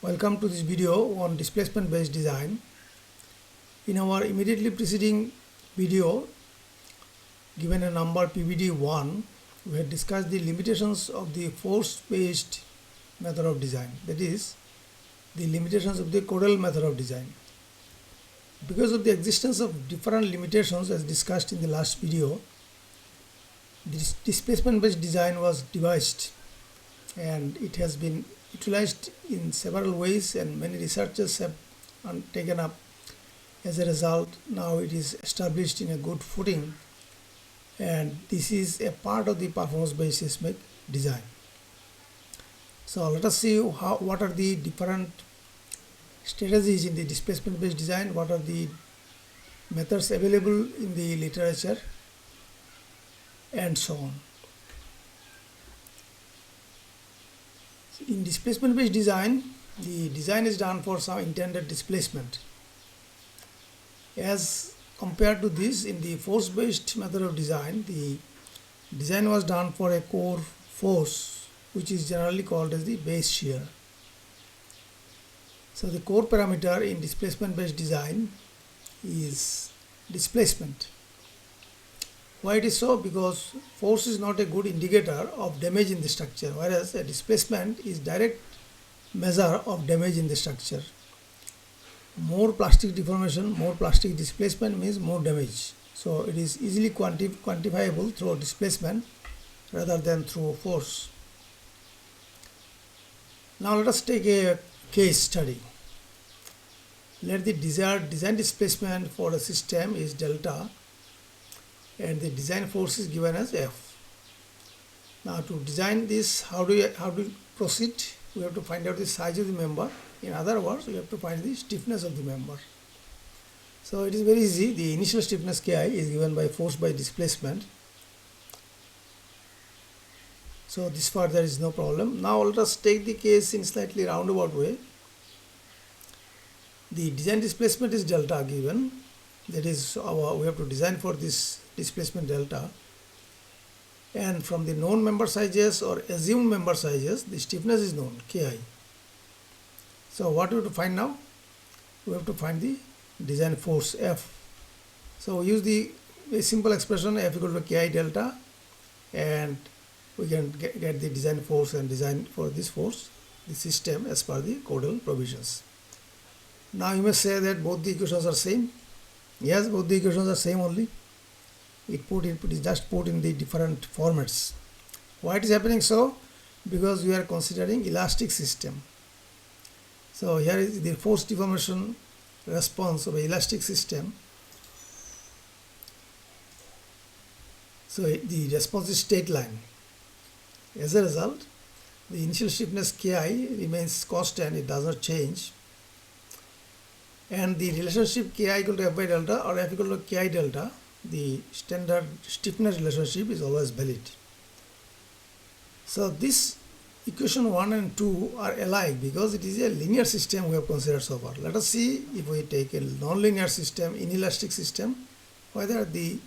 Welcome to this video on displacement-based design. In our immediately preceding video, given a number PBD1, we had discussed the limitations of the force-based method of design, that is, the limitations of the Codal method of design. Because of the existence of different limitations as discussed in the last video, this displacement-based design was devised and it has been utilized in several ways and many researchers have taken up. As a result, now it is established in a good footing and this is a part of the performance-based seismic design. So let us see what are the different strategies in the displacement-based design, what are the methods available in the literature, and so on. In displacement-based design, the design is done for some intended displacement. As compared to this, in the force-based method of design, the design was done for a core force, which is generally called as the base shear. So the core parameter in displacement-based design is displacement. Why it is so? Because force is not a good indicator of damage in the structure, whereas a displacement is direct measure of damage in the structure. More plastic deformation, more plastic displacement means more damage. So it is easily quantifiable through displacement rather than through force. Now let us take a case study. Let the desired design displacement for a system is delta and the design force is given as F. Now to design this, how do you proceed? We have to find out the size of the member. In other words, we have to find the stiffness of the member. So it is very easy. The initial stiffness Ki is given by force by displacement. So this part there is no problem. Now let us take the case in slightly roundabout way. The design displacement is delta given. That is we have to design for this displacement delta, and from the known member sizes or assumed member sizes the stiffness is known, Ki. So what we have to find now? We have to find the design force F. So we use the very simple expression F equal to Ki delta and we can get the design force and design for this force, the system as per the Codal provisions. Now you may say that both the equations are same. Yes, both the equations are same only. It is just put in the different formats. Why it is happening so? Because we are considering elastic system. So here is the force deformation response of an elastic system. So the response is straight line. As a result, the initial stiffness Ki remains constant, it does not change. And the relationship Ki equal to F by delta or F equal to Ki delta, the standard stiffness relationship is always valid. So this equation 1 and 2 are alike because it is a linear system we have considered so far. Let us see if we take a non-linear system, inelastic system, whether the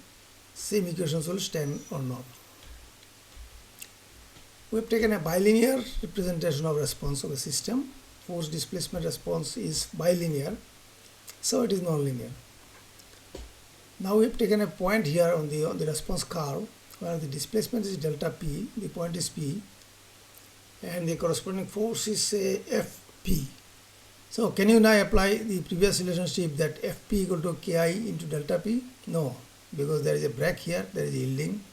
same equations will stand or not. We have taken a bilinear representation of response of a system. Force displacement response is bilinear, so it is non-linear. Now we have taken a point here on the response curve where the displacement is delta P, the point is P, and the corresponding force is say Fp. So can you now apply the previous relationship that Fp equal to Ki into delta P? No, because there is a break here, there is yielding,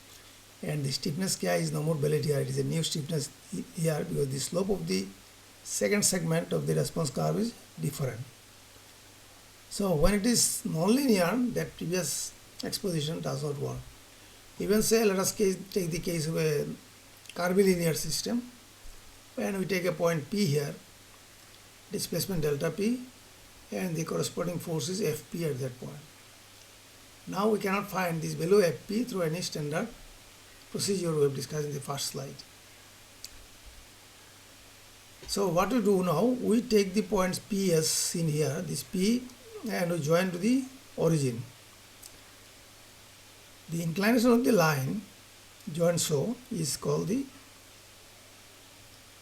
and the stiffness Ki is no more valid here. It is a new stiffness here because the slope of the second segment of the response curve is different. So when it is non-linear, that previous exposition does not work. Even say, let us take the case of a curvilinear system, and we take a point P here, displacement delta P, and the corresponding force is Fp at that point. Now we cannot find this value Fp through any standard procedure we have discussed in the first slide. So what we do now, we take the points P as seen here, this P, and we join to the origin. The inclination of the line joined so is called the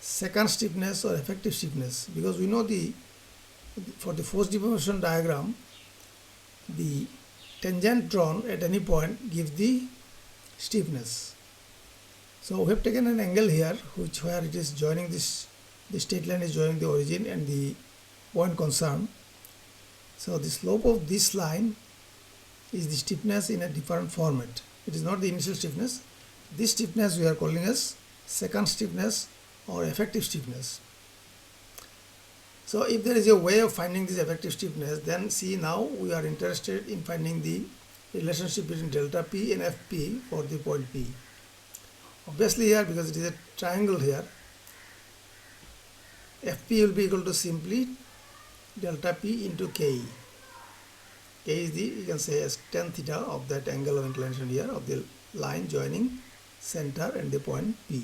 second stiffness or effective stiffness, because we know for the force deformation diagram, the tangent drawn at any point gives the stiffness. So we have taken an angle here where it is joining the straight line is joining the origin and the point concerned. So the slope of this line is the stiffness in a different format. It is not the initial stiffness. This stiffness we are calling as second stiffness or effective stiffness. So if there is a way of finding this effective stiffness, then see, now we are interested in finding the relationship between delta P and Fp for the point P. Obviously here, because it is a triangle here, Fp will be equal to simply delta P into Ke. K is the, you can say, as tan theta of that angle of inclination here of the line joining center and the point P.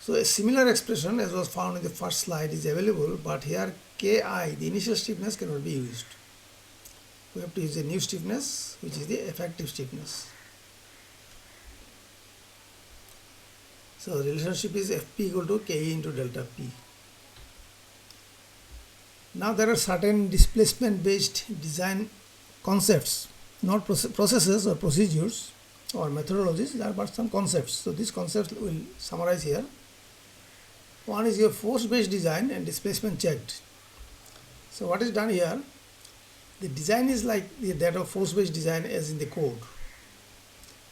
So a similar expression as was found in the first slide is available, but here Ki, the initial stiffness, cannot be used. We have to use a new stiffness, which is the effective stiffness. So the relationship is Fp equal to Ke into delta P. Now there are certain displacement-based design concepts, not processes or procedures or methodologies, there are some concepts. So these concepts we will summarize here. One is your force-based design and displacement checked. So what is done here? The design is like that of force-based design as in the code.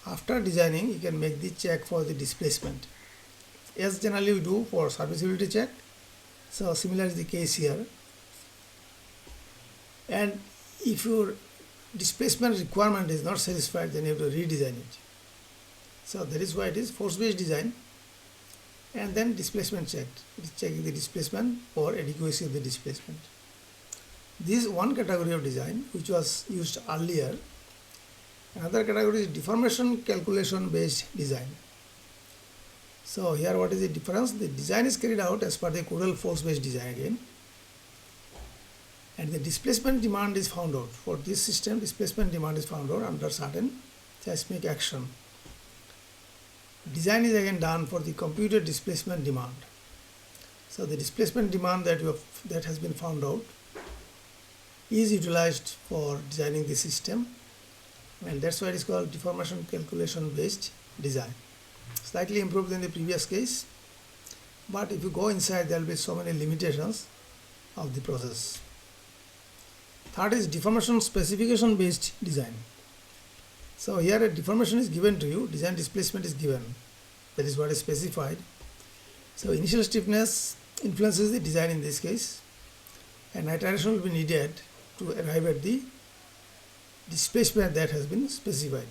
After designing, you can make the check for the displacement, as generally we do for serviceability check. So similar is the case here. And if your displacement requirement is not satisfied, then you have to redesign it. So that is why it is force-based design. And then displacement checked. It is checking the displacement for adequacy of the displacement. This is one category of design which was used earlier. Another category is deformation calculation based design. So here what is the difference? The design is carried out as per the codal force based design again. And the displacement demand is found out. For this system, displacement demand is found out under certain seismic action. Design is again done for the computed displacement demand. So the displacement demand that has been found out is utilized for designing the system, and that's why it is called deformation calculation based design. Slightly improved than the previous case, but if you go inside, there will be so many limitations of the process. Third is deformation specification based design. So here a deformation is given to you, design displacement is given, that is what is specified. So initial stiffness influences the design in this case, and iteration will be needed to arrive at the displacement that has been specified.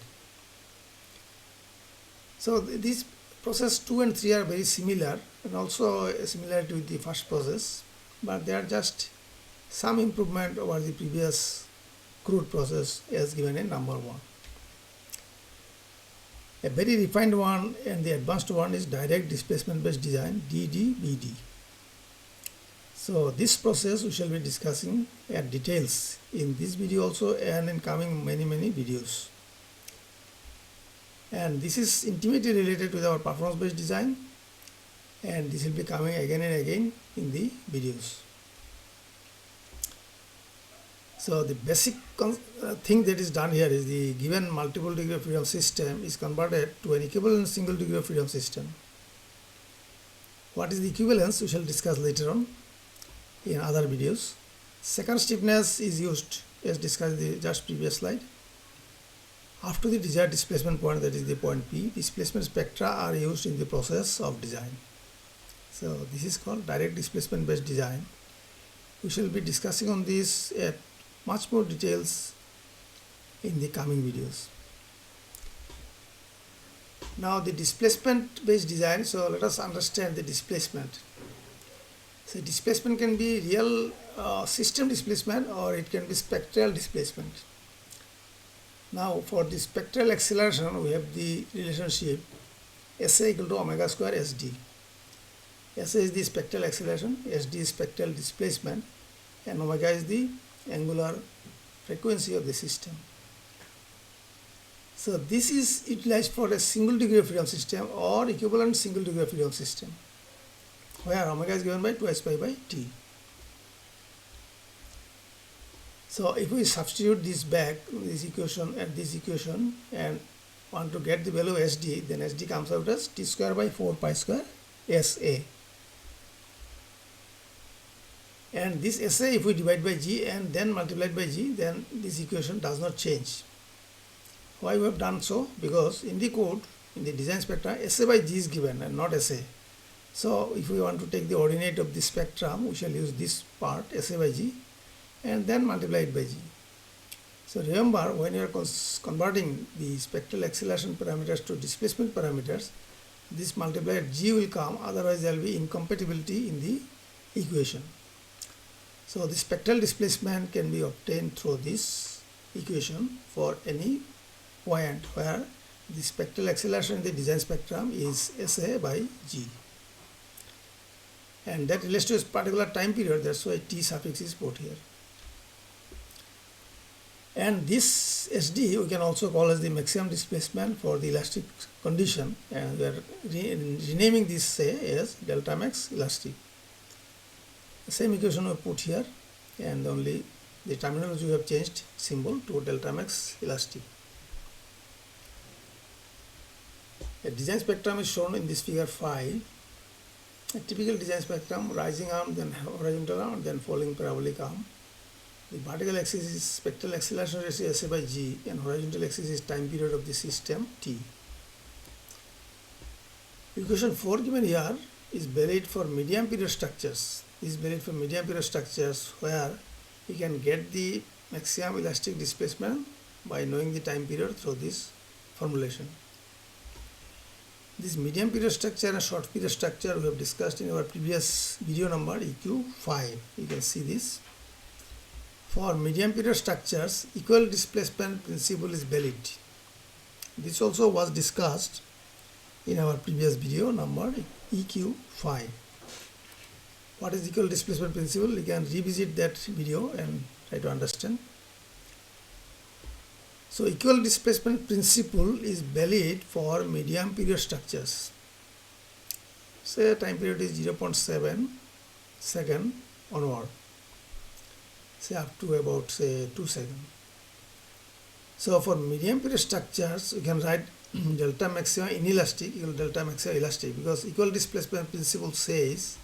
So these process 2 and 3 are very similar, and also a similarity with the first process, but they are just some improvement over the previous crude process as given in number 1. A very refined one and the advanced one is direct displacement based design, DDBD. So this process we shall be discussing at details in this video also and in coming many videos. And this is intimately related with our performance based design, and this will be coming again and again in the videos. So the basic thing that is done here is the given multiple degree of freedom system is converted to an equivalent single degree of freedom system. What is the equivalence we shall discuss later on in other videos. Second stiffness is used as discussed in the just previous slide. After the desired displacement point, that is the point P, displacement spectra are used in the process of design. So this is called direct displacement based design. We shall be discussing on this at much more details in the coming videos. Now the displacement based design, so let us understand the displacement. So displacement can be real system displacement, or it can be spectral displacement. Now for the spectral acceleration, we have the relationship SA equal to omega square SD. SA is the spectral acceleration, SD is spectral displacement, and omega is the angular frequency of the system. So this is utilized for a single degree of freedom system or equivalent single degree of freedom system, where omega is given by 2s pi by t. So if we substitute this back, this equation and this equation, and want to get the value of SD, then SD comes out as t square by 4 pi square SA. And this SA, if we divide by G and then multiplied by G, then this equation does not change. Why we have done so? Because in the code, in the design spectrum, SA by G is given and not SA. So if we want to take the ordinate of the spectrum, we shall use this part, SA by G, and then multiply it by G. So remember, when you are converting the spectral acceleration parameters to displacement parameters, this multiplier G will come, otherwise there will be incompatibility in the equation. So the spectral displacement can be obtained through this equation for any point where the spectral acceleration in the design spectrum is SA by G. And that relates to a particular time period, that's why T suffix is put here. And this SD we can also call as the maximum displacement for the elastic condition, and we are renaming this say as delta max elastic. The same equation we put here, and only the terminology we have changed symbol to delta max elastic. A design spectrum is shown in this figure 5. A typical design spectrum: rising arm, then horizontal arm, then falling parabolic arm. The vertical axis is spectral acceleration ratio SA by G, and horizontal axis is time period of the system T. Equation 4 given here is valid for medium period structures. This is valid for medium period structures where we can get the maximum elastic displacement by knowing the time period through this formulation. This medium period structure and short period structure we have discussed in our previous video number EQ5. You can see this. For medium period structures, equal displacement principle is valid. This also was discussed in our previous video number EQ5. What is equal displacement principle? You can revisit that video and try to understand. So equal displacement principle is valid for medium period structures. Say time period is 0.7 second onward, say up to about say 2 seconds. So for medium period structures, we can write delta maximum inelastic equal delta maximum elastic, because equal displacement principle says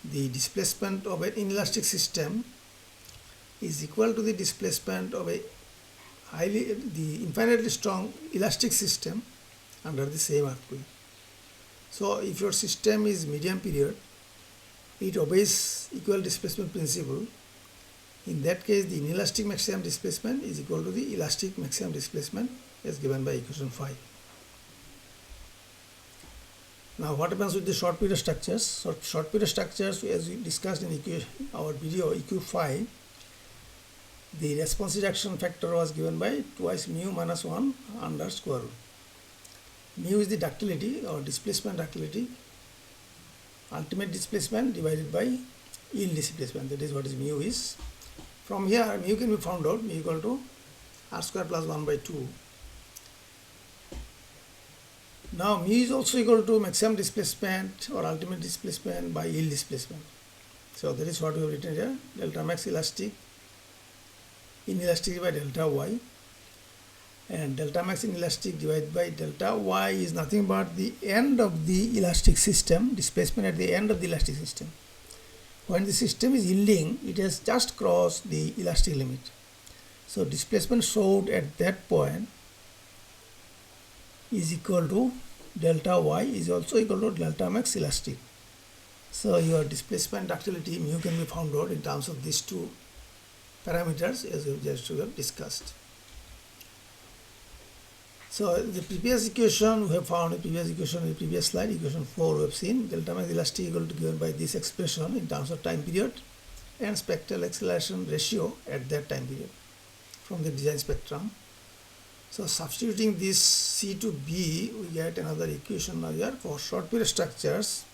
the displacement of an inelastic system is equal to the displacement of a infinitely strong elastic system under the same earthquake. So if your system is medium period, it obeys equal displacement principle. In that case, the inelastic maximum displacement is equal to the elastic maximum displacement as given by equation 5. Now what happens with the short period structures? So short period structures, as we discussed in our video EQ5, the response reduction factor was given by twice mu minus 1 under square root. Mu is the ductility or displacement ductility, ultimate displacement divided by yield displacement, that is what is mu is. From here mu can be found out, mu equal to r square plus 1 by 2. Now mu is also equal to maximum displacement or ultimate displacement by yield displacement. So that is what we have written here, delta max elastic inelastic by delta y, and delta max inelastic divided by delta y is nothing but the end of the elastic system, displacement at the end of the elastic system. When the system is yielding, it has just crossed the elastic limit. So displacement showed at that point is equal to delta y is also equal to delta max elastic. So your displacement ductility mu can be found out in terms of these two parameters as we just discussed. So the previous equation we have found, the previous equation in the previous slide, equation 4, we have seen delta max elastic equal to given by this expression in terms of time period and spectral acceleration ratio at that time period from the design spectrum. So substituting this C to B, we get another equation now here for short period structures.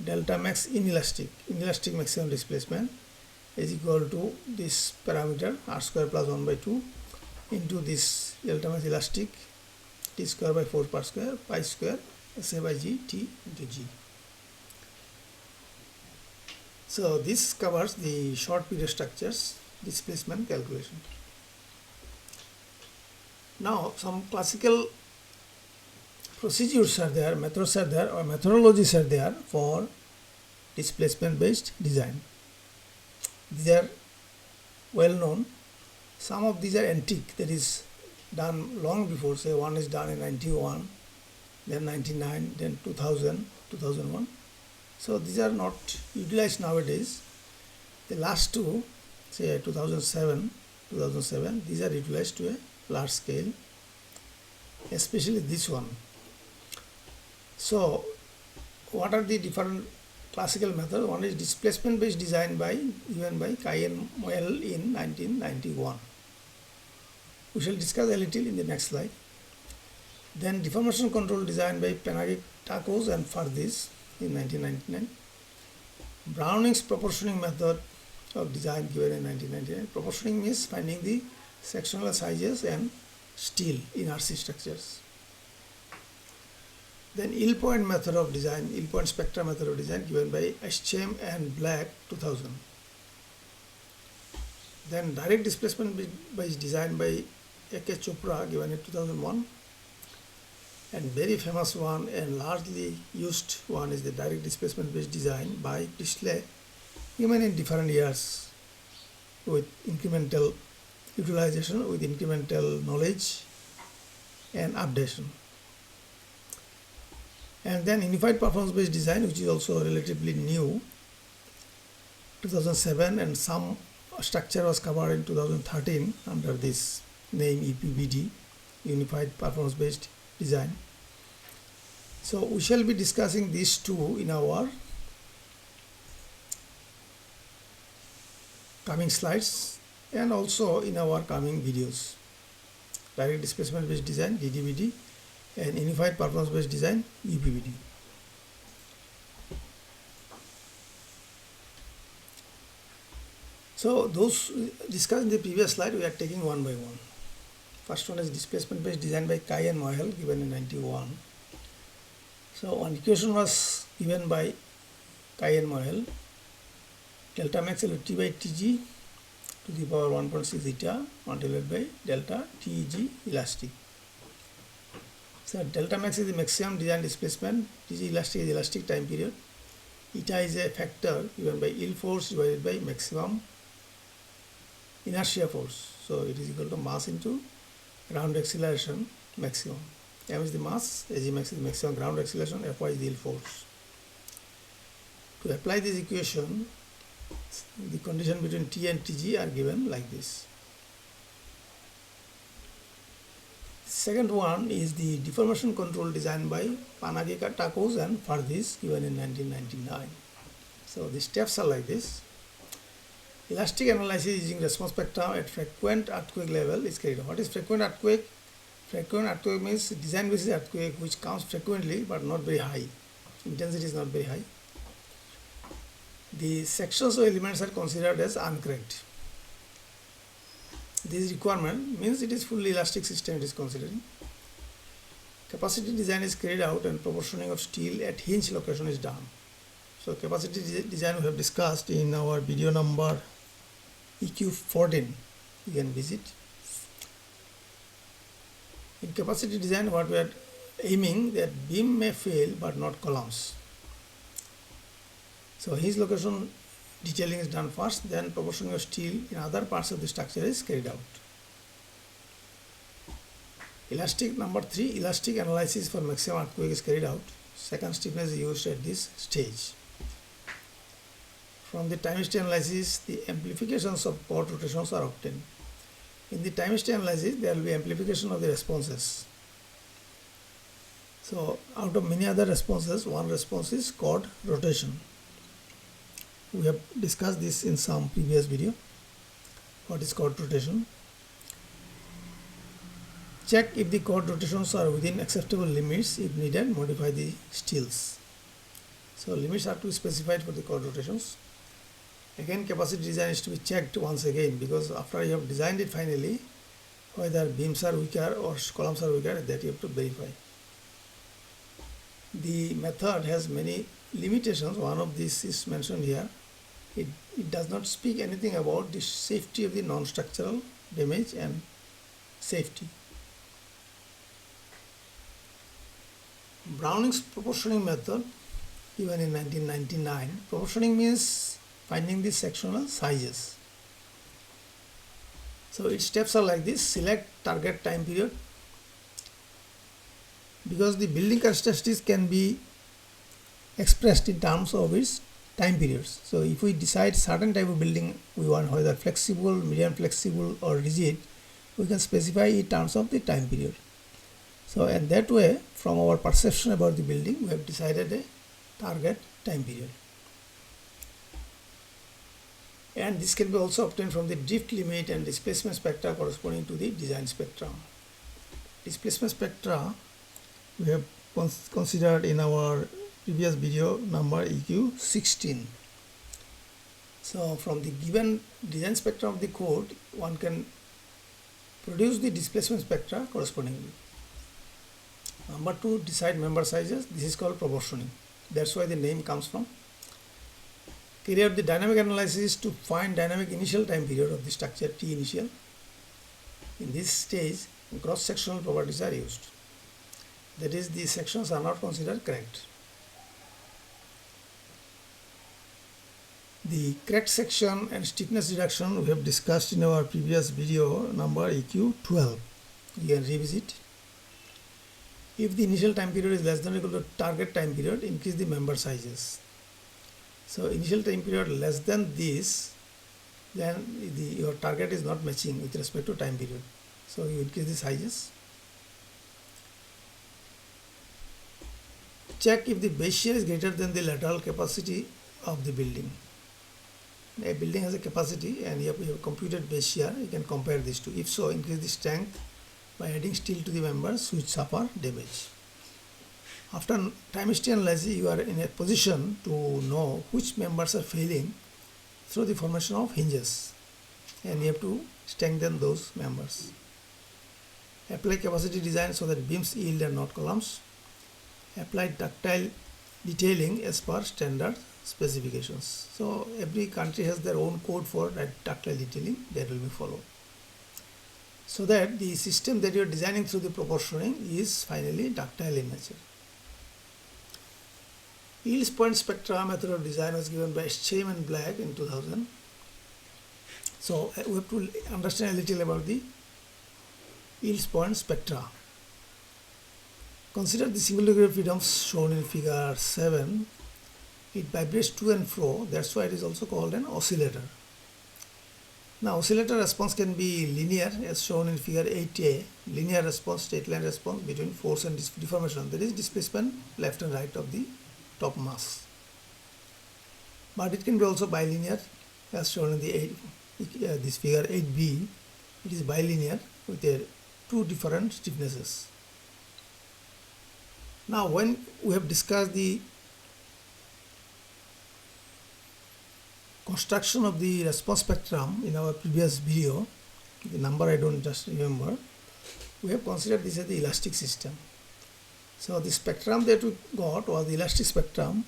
Delta max inelastic maximum displacement is equal to this parameter r square plus 1 by 2 into this delta max elastic T square by 4 pi square SA by G T into G. So this covers the short period structures displacement calculation. Now some classical procedures are there, methods are there, or methodologies are there for displacement based design. These are well known. Some of these are antique, that is done long before, say one is done in 91, then 99, then 2000, 2001. So these are not utilized nowadays. The last two, say 2007, these are utilized to a large scale, especially this one. So what are the different classical methods? One is displacement based design given by Kai and Moelle in 1991. We shall discuss a little in the next slide. Then deformation control design by Panagiotakos and Fardis in 1999. Browning's proportioning method of design given in 1999. Proportioning means finding the sectional sizes and steel in RC structures. Then yield point method of design, yield point spectrum method of design given by Eschem and Black 2000. Then direct displacement based design by A.K. Chopra given in 2001. And very famous one and largely used one is the direct displacement based design by Priestley given in different years with incremental utilization, with incremental knowledge and updation. And then unified performance based design, which is also relatively new, 2007, and some structure was covered in 2013 under this name UPBD, unified performance based design. So we shall be discussing these two in our coming slides and also in our coming videos. Direct displacement based design DDBD and unified performance based design UPBD. So those discussed in the previous slide we are taking one by one. First one is displacement based design by Kai and Moelle given in 91. So one equation was given by Kai and Moelle, delta max equal to T by Tg to the power 1.6 eta multiplied by delta Tg elastic. So delta max is the maximum design displacement, Tg elastic is elastic time period, eta is a factor given by yield force divided by maximum inertia force. So it is equal to mass into ground acceleration maximum. M is the mass, Ag max is the maximum ground acceleration, Fy is the yield force. To apply this equation, the condition between T and Tg are given like this. Second one is the deformation control design by Panagiotakos and Fardis given in 1999. So the steps are like this. Elastic analysis using response spectrum at frequent earthquake level is carried out. What is frequent earthquake? Frequent earthquake means design basis earthquake which comes frequently but not very high. Intensity is not very high. The sections of elements are considered as uncracked. This requirement means it is fully elastic system it is considering. Capacity design is carried out and proportioning of steel at hinge location is done. So capacity design we have discussed in our video number EQ14. You can visit. In capacity design what we are aiming that beam may fail but not columns. So hinge location detailing is done first, then proportioning of steel in other parts of the structure is carried out. Elastic number 3, elastic analysis for maximum earthquake is carried out. Second stiffness is used at this stage. From the time history analysis, the amplifications of chord rotations are obtained. In the time history analysis, there will be amplification of the responses. So out of many other responses, one response is chord rotation. We have discussed this in some previous video. What is chord rotation? Check if the chord rotations are within acceptable limits. If needed, modify the steels. So limits are to be specified for the chord rotations. Again, capacity design is to be checked once again because after you have designed it finally, whether beams are weaker or columns are weaker, that you have to verify. The method has many limitations. One of these is mentioned here. It does not speak anything about the safety of the non-structural damage and safety. Browning's proportioning method, given in 1999, proportioning means finding the sectional sizes. So its steps are like this: select target time period. Because the building characteristics can be expressed in terms of its time periods. So if we decide certain type of building we want, whether flexible, medium flexible or rigid, we can specify in terms of the time period. So in that way, from our perception about the building, we have decided a target time period. And this can be also obtained from the drift limit and displacement spectra corresponding to the design spectrum. Displacement spectra we have considered in our previous video number EQ16. So from the given design spectrum of the code, one can produce the displacement spectra correspondingly. Number 2, decide member sizes. This is called proportioning. That's why the name comes from. Carry out the dynamic analysis to find dynamic initial time period of the structure T initial. In this stage, cross-sectional properties are used. That is, these sections are not considered correct. The correct section and stiffness reduction we have discussed in our previous video number EQ12. You can revisit. If the initial time period is less than or equal to target time period, increase the member sizes. So initial time period less than this, then your target is not matching with respect to time period. So you increase the sizes. Check if the base shear is greater than the lateral capacity of the building. A building has a capacity and you have computed base shear, you can compare these two. If so, increase the strength by adding steel to the members which suffer damage. After time history analysis, you are in a position to know which members are failing through the formation of hinges, and you have to strengthen those members. Apply capacity design so that beams yield and not columns. Apply ductile detailing as per standard specifications. So every country has their own code for that ductile detailing that will be followed, so that the system that you are designing through the proportioning is finally ductile in nature. Yield point spectra method of design was given by Shame and Black in 2000. So we have to understand a little about the yield point spectra. Consider the single degree of freedoms shown in figure 7. It vibrates to and fro, that's why it is also called an oscillator. Now oscillator response can be linear as shown in figure 8a, linear response, straight line response between force and deformation, that is displacement left and right of the top mass. But it can be also bilinear as shown in the this figure 8b. It is bilinear with two different stiffnesses. Now when we have discussed the construction of the response spectrum in our previous video, the number I don't just remember, we have considered this as the elastic system. So the spectrum that we got was the elastic spectrum,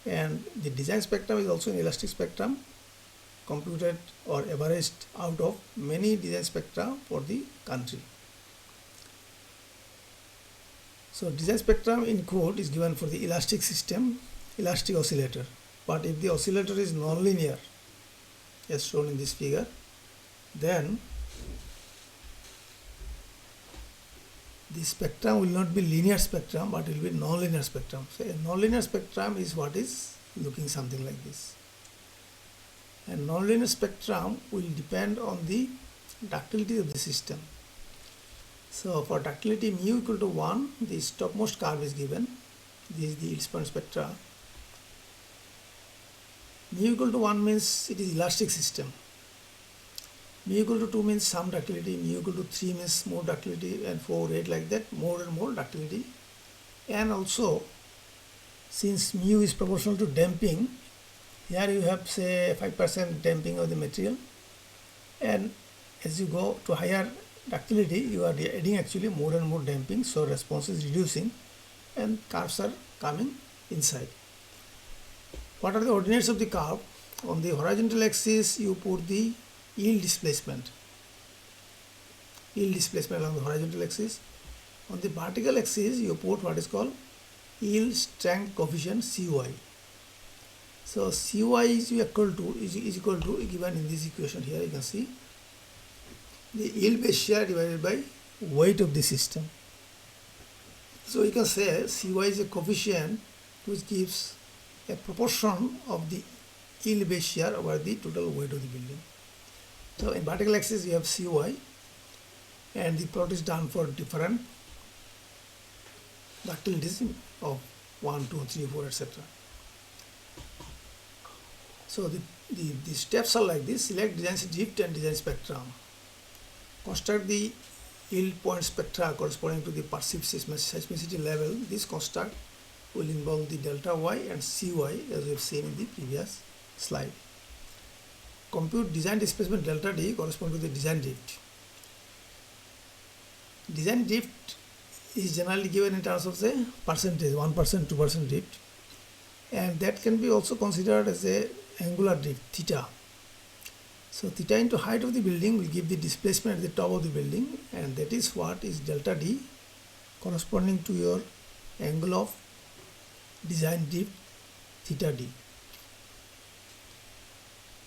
and the design spectrum is also an elastic spectrum computed or averaged out of many design spectra for the country. So design spectrum in code is given for the elastic system, elastic oscillator. But if the oscillator is nonlinear, as shown in this figure, then the spectrum will not be linear spectrum, but it will be nonlinear spectrum. So a nonlinear spectrum is what is looking something like this. And nonlinear spectrum will depend on the ductility of the system. So for ductility mu equal to 1, the topmost curve is given. This is the yield point spectra. Mu equal to 1 means it is elastic system. Mu equal to 2 means some ductility, mu equal to 3 means more ductility, and 4, 8 like that, more and more ductility. And also, since mu is proportional to damping, here you have say 5% damping of the material, and as you go to higher ductility, you are adding actually more and more damping, so response is reducing and curves are coming inside. What are the ordinates of the curve? On the horizontal axis you put the yield displacement along the horizontal axis. On the vertical axis you put what is called yield strength coefficient Cy. So Cy is equal to given in this equation. Here you can see the yield base shear divided by weight of the system. So you can say Cy is a coefficient which gives a proportion of the yield base shear over the total weight of the building. So in vertical axis you have Cy, and the plot is done for different ductilities of 1, 2, 3, 4, etc. So the steps are like this: select design drift and design spectrum. Construct the yield point spectra corresponding to the perceived seismicity level. This construct will involve the delta y and Cy as we have seen in the previous slide. Compute design displacement delta D corresponding to the design drift. Design drift is generally given in terms of the percentage, 1%, 2% drift, and that can be also considered as a angular drift, theta. So theta into height of the building will give the displacement at the top of the building, and that is what is delta D corresponding to your angle of design drift, theta D.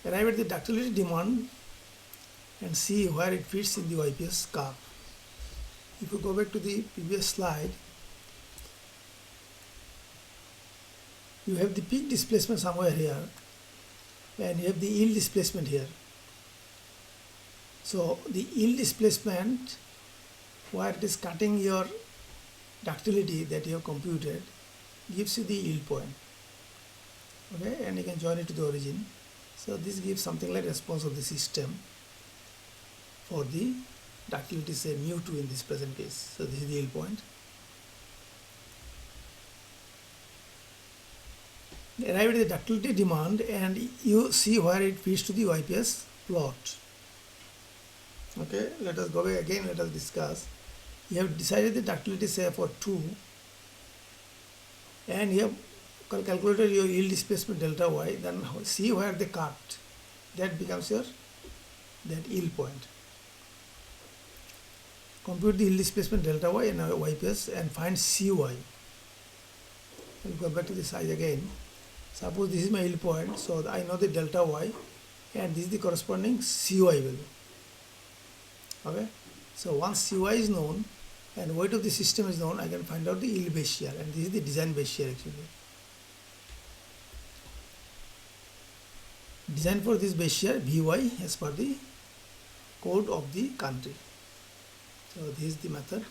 Arrive at the ductility demand and see where it fits in the YPS curve. If you go back to the previous slide, you have the peak displacement somewhere here and you have the yield displacement here. So the yield displacement where it is cutting your ductility that you have computed gives you the yield point. Okay, and you can join it to the origin. So this gives something like response of the system for the ductility, say mu2 in this present case. So this is the yield point. Arrive at the ductility demand and you see where it fits to the YPS plot. Okay, let us go back again, let us discuss. You have decided the ductility, say for 2, and you have calculated your yield displacement delta y, then see where they cut. That becomes your yield point. Compute the yield displacement delta y and YPS and find Cy. I'll go back to the size again. Suppose this is my yield point, so I know the delta y and this is the corresponding Cy value. Okay, so once Cy is known and weight of the system is known, I can find out the yield base shear, and this is the design base shear actually. Design for this base shear Vy as per the code of the country. So this is the method.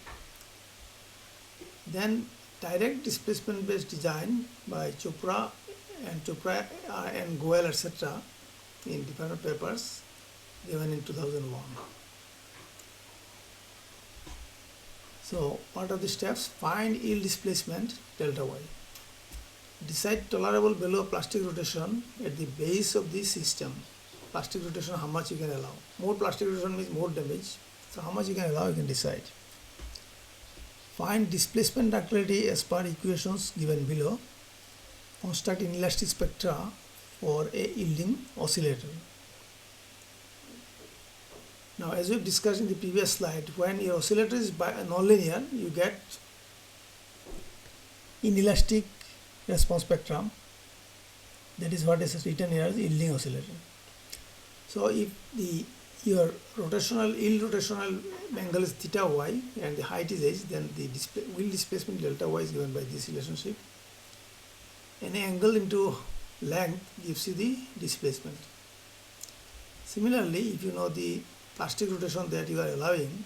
Then direct displacement based design by Chopra and Goel etc. in different papers given in 2001. So what are the steps? Find yield displacement delta y. Decide tolerable value of plastic rotation at the base of the system. Plastic rotation, how much you can allow. More plastic rotation means more damage. So how much you can allow, you can decide. Find displacement ductility as per equations given below. Construct inelastic spectra for a yielding oscillator. Now, as we discussed in the previous slide, when your oscillator is nonlinear, you get inelastic response spectrum. That is what is written here as yielding oscillator. So, if your yield rotational angle is theta y and the height is h, then the yield displacement delta y is given by this relationship. Any angle into length gives you the displacement. Similarly, if you know the plastic rotation that you are allowing,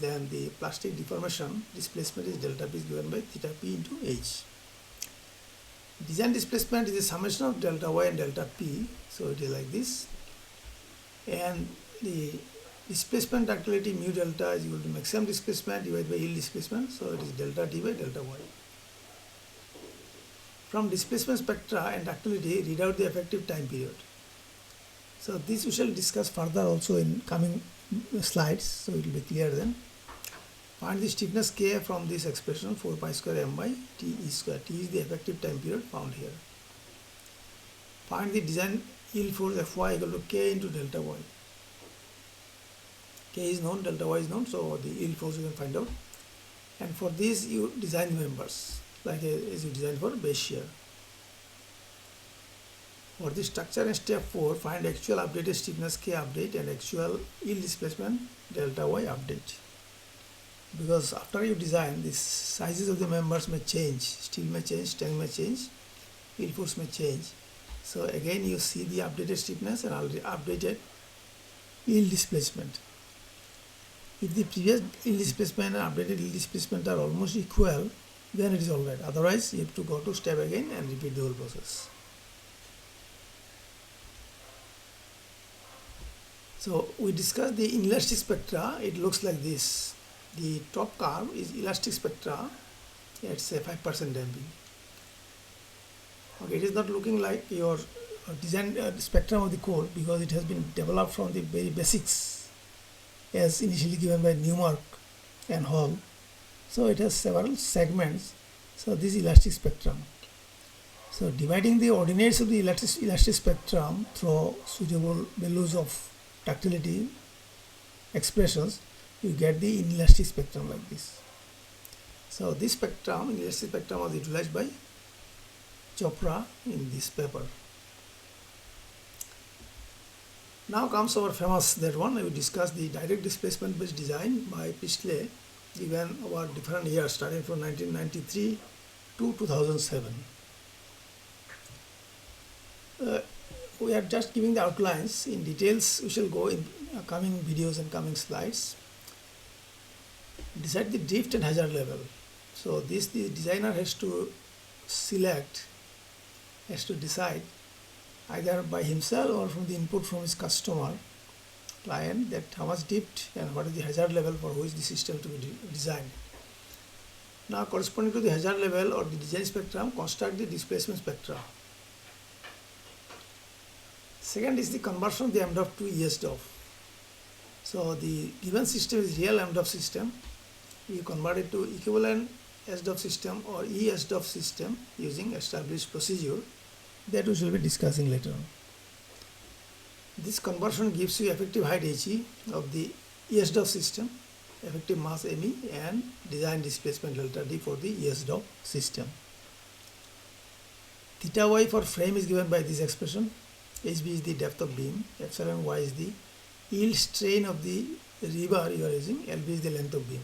then the plastic deformation displacement is delta p is given by theta p into h. Design displacement is a summation of delta y and delta p, so it is like this. And the displacement ductility mu delta is equal to maximum displacement divided by yield displacement, so it is delta d by delta y. From displacement spectra and ductility, read out the effective time period. So this we shall discuss further also in coming slides, so it will be clear then. Find the stiffness K from this expression 4 pi square m by T E square. T is the effective time period found here. Find the design yield force Fy equal to K into delta Y. K is known, delta Y is known, so the yield force you can find out. And for this you design the members like as you design for base shear. For the structure in step 4, find actual updated stiffness K update and actual yield displacement delta Y update. Because after you design, the sizes of the members may change, steel may change, strength may change, yield force may change. So again you see the updated stiffness and already updated yield displacement. If the previous yield displacement and updated yield displacement are almost equal, then it is alright. Otherwise you have to go to step again and repeat the whole process. So we discussed the inelastic spectra. It looks like this. The top curve is elastic spectra at say 5% damping. Okay, it is not looking like your design spectrum of the core because it has been developed from the very basics as initially given by Newmark and Hall. So it has several segments. So this elastic spectrum. So dividing the ordinates of the elastic spectrum through suitable values of ductility expressions, you get the inelastic spectrum like this. So this spectrum, inelastic spectrum, was utilized by Chopra in this paper. Now comes our famous that one. We discussed the direct displacement based design by Priestley, given over different years starting from 1993 to 2007. We are just giving the outlines. In details we shall go in coming videos and coming slides. Decide the drift and hazard level. So this the designer has to select, has to decide either by himself or from the input from his customer, client, that how much drift and what is the hazard level for which the system to be designed. Now corresponding to the hazard level or the design spectrum, construct the displacement spectra. Second is the conversion of the MDOF to ESDOF. So the given system is real MDOF system. We convert it to equivalent SDOF system or ESDOF system using established procedure that we shall be discussing later on. This conversion gives you effective height HE of the ESDOF system, effective mass ME, and design displacement delta D for the ESDOF system. Theta Y for frame is given by this expression. HB is the depth of beam, epsilon Y is the yield strain of the rebar you are using, LB is the length of beam.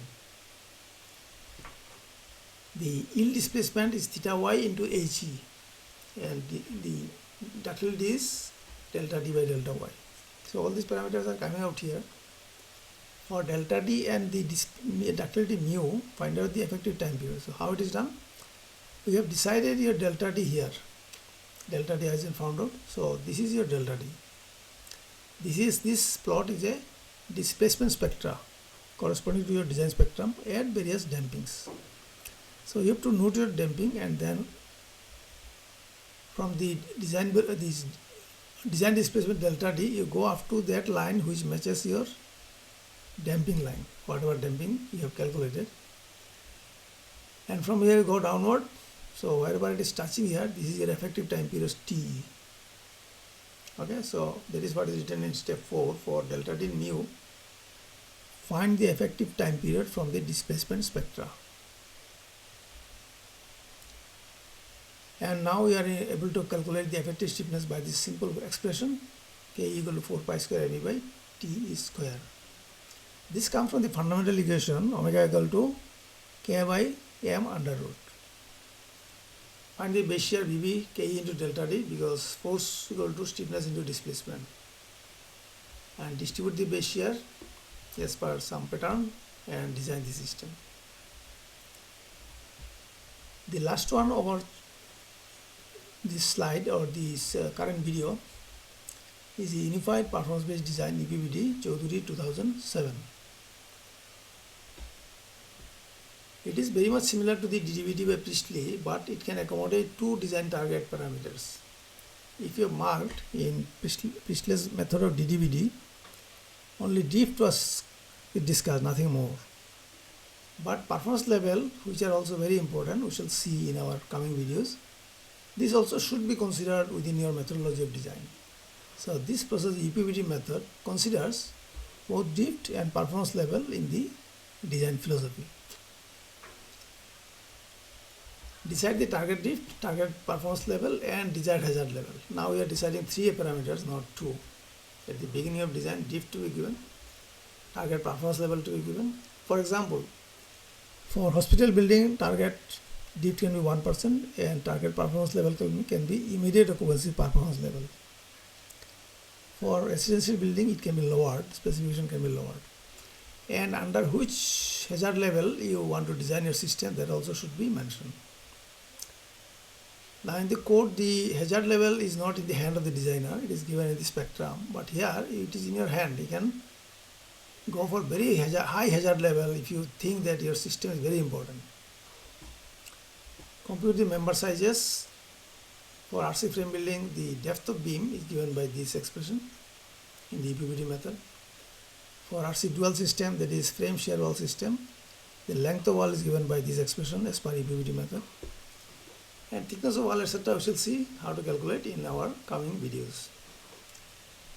The yield displacement is theta Y into HE, and the ductility is delta D by delta Y. So all these parameters are coming out here. For delta D and the ductility mu, find out the effective time period. So how it is done? We have decided your delta D here. Delta D has been found out. So this is your delta D. This plot is a displacement spectra corresponding to your design spectrum at various dampings. So you have to note your damping, and then from the design displacement delta D, you go up to that line which matches your damping line, whatever damping you have calculated. And from here you go downward. So wherever it is touching here, this is your effective time period TE. Okay, so that is what is written in step 4 for delta D mu. Find the effective time period from the displacement spectra. And now we are able to calculate the effective stiffness by this simple expression, K equal to 4 pi square ME by T square. This comes from the fundamental equation omega equal to K by M under root. Find the base shear BB Ke into delta D, because force equal to stiffness into displacement, and distribute the base shear as per some pattern and design the system. The last one over this slide or this current video is the Unified Performance Based Design UPBD Chaudhuri 2007. It is very much similar to the DDBD by Priestley, but it can accommodate two design target parameters. If you have marked in Priestley's method of DDBD, Only drift was discussed, nothing more. But performance level, which are also very important, we shall see in our coming videos. This also should be considered within your methodology of design. So this process UPVT method considers both drift and performance level in the design philosophy. Decide the target drift, target performance level and desired hazard level. Now we are deciding 3 parameters, not 2. At the beginning of design, drift to be given, target performance level to be given. For example, for hospital building, target drift can be 1% and target performance level can be immediate occupancy performance level. For residential building, it can be lowered, specification can be lowered. And under which hazard level you want to design your system, that also should be mentioned. Now in the code, the hazard level is not in the hand of the designer, it is given in the spectrum, but here it is in your hand. You can go for very high hazard level if you think that your system is very important. Compute the member sizes. For RC frame building, the depth of beam is given by this expression in the UPVT method. For RC dual system, that is frame shear wall system, the length of wall is given by this expression as per UPVT method. And thickness of wall, etc. we shall see how to calculate in our coming videos.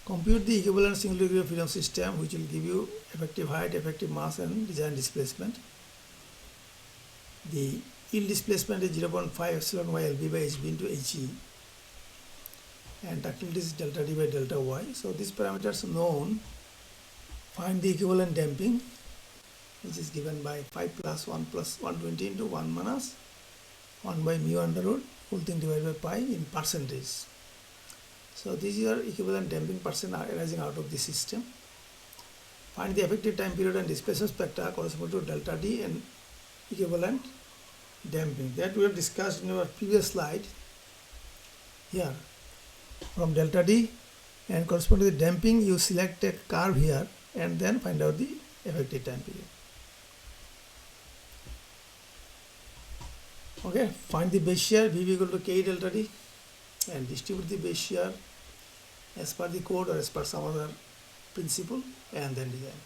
Compute the equivalent single degree of freedom system, which will give you effective height, effective mass and design displacement. The yield displacement is 0.5 epsilon y LB by HB into HE, and ductility is delta D by delta Y. So these parameters are known. Find the equivalent damping, which is given by 5 plus 1 plus 120 into 1 minus 1 by mu under root whole thing divided by pi in percentage. So these are equivalent damping percent arising out of the system. Find the effective time period and displacement spectra corresponding to delta D and equivalent damping. That we have discussed in our previous slide. Here, from delta D and corresponding to the damping, you select a curve here and then find out the effective time period. Okay, find the base shear VB equal to K delta D and distribute the base shear as per the code or as per some other principle and then design.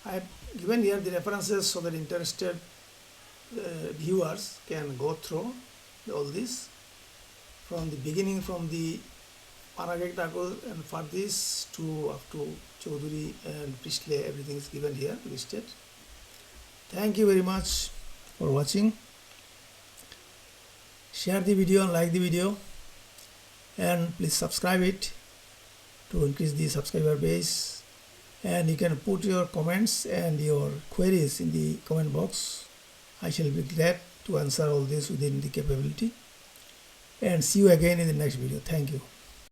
I have given here the references so that interested viewers can go through all this from the beginning, from the Panagek Thakur and for this to up to Chaudhuri and Priestley, everything is given here listed. Thank you very much for watching. Share the video and like the video, and please subscribe it to increase the subscriber base, and you can put your comments and your queries in the comment box. I shall be glad to answer all this within the capability, and see you again in the next video. Thank you.